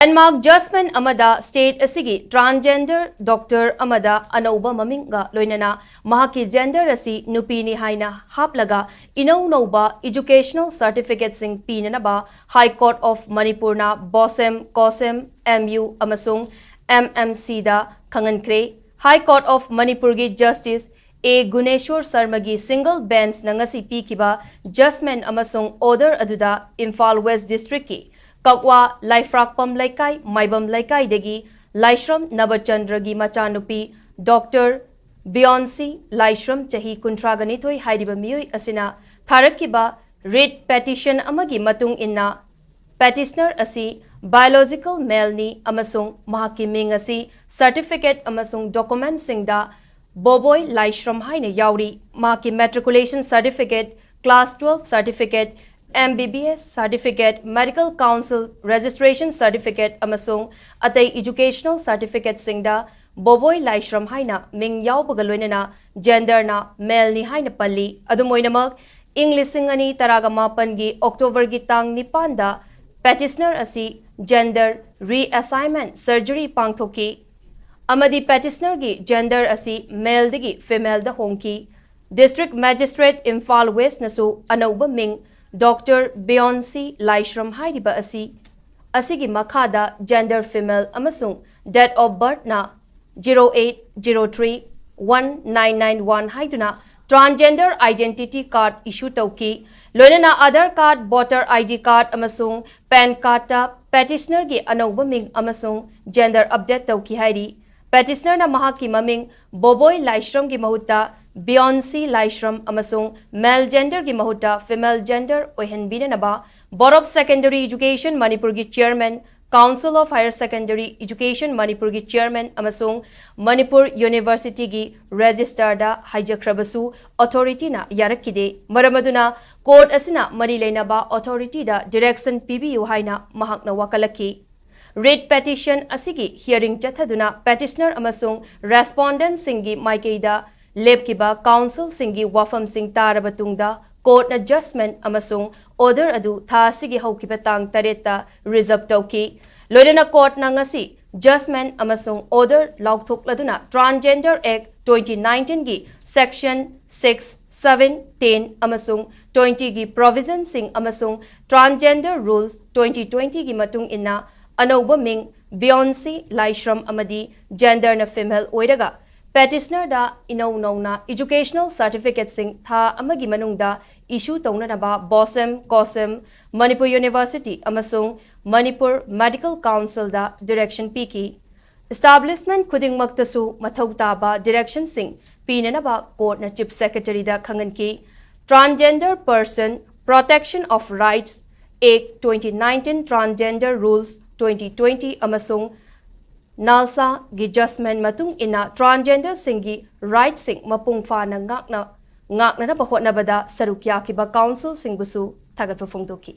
Landmark Judgment Amada State Asigi Transgender Doctor Amada Anova Maminga Loinana Mahaki Gender Asi Nupini Haina Haplaga Inauba Educational Certificate Sing Pinanaba High Court of Manipurna Bosem Kosem MU Amasung MMC Da Kangankre High Court of Manipurgi Justice A. Guneshwar Sarmagi Single Bench Nangasi Pikiba Judgment Amasung Order Aduda Imphal West District Ki Kakwa Laifrakpam Laikai Maibam Laikai Degi Laishram Nabachandragi Machanupi Dr. Beyonce Laishram Chahi Kuntraganithoi Haidiba Miyoi Asina Tharakiba writ petition amagi matung inna petitioner asi biological male ni amasung mahaki ming asi certificate amasung document Singda Boboy Laishram haina yauri mahaki matriculation certificate class 12 certificate MBBS certificate medical council registration certificate amasung atay educational certificate Singda Boboy Laishram haina ming yaubaga loinana gender na male ni haina palli adumoinamak English Singani Taragamapan gi October gi tang nipanda petitioner asi gender reassignment surgery pangthoki amadi petitioner gi gender asi male digi female da hongki district magistrate Imphal West nasu anauba ming Dr. Beyonce Laishram Haidiba asigi makhada gender female amasung date of birth na 08031991 haiduna transgender identity card issue tauki loinana Aadhaar card voter ID card amasung PAN card ta petitioner gi anauba ming amasung gender update tauki hairi petitioner na mahaki maming Boboy Laishram gi mahutta Beyonce Laishram amasung male gender gi mahutta female gender ohenbina naba Board of Secondary Education Manipur gi chairman Council of Higher Secondary Education Manipur gi chairman amasung Manipur University gi register da haijakrabasu authority na yarakide maramaduna court asina mari leinaba authority da direction PBU haina mahakna wakalaki writ petition asigi hearing chathaduna petitioner amasung respondent singi maikeida lepkiba council singi wafam sing tarabatungda court na judgment amasung order adu tha sigi haukiba tang tareta reserve tauki loirena court na ngasi judgment amasung order laukthokladuna Transgender Act 2019 gi section 6 7 10 amasung 20 gi provision sing amasung transgender rules 2020 gi matung inna anauba ming Beyonce Laishram amadi gender na female oiraga petitioner da inauna educational certificate sing tha amagi manungda issue taunanaba Bosem Kosem Manipur University amasung Manipur Medical Council da direction piki establishment khudingmaktasu mathau taba direction sing pinanaba court na chief secretary da khanganki transgender person protection of rights act 2019 transgender rules 2020 amasung Nalsa gi judgment matung ina transgender singi right sing mapung fa na ngakna na bahot na bada sarukya ki ba council singbusu tagat phongdoki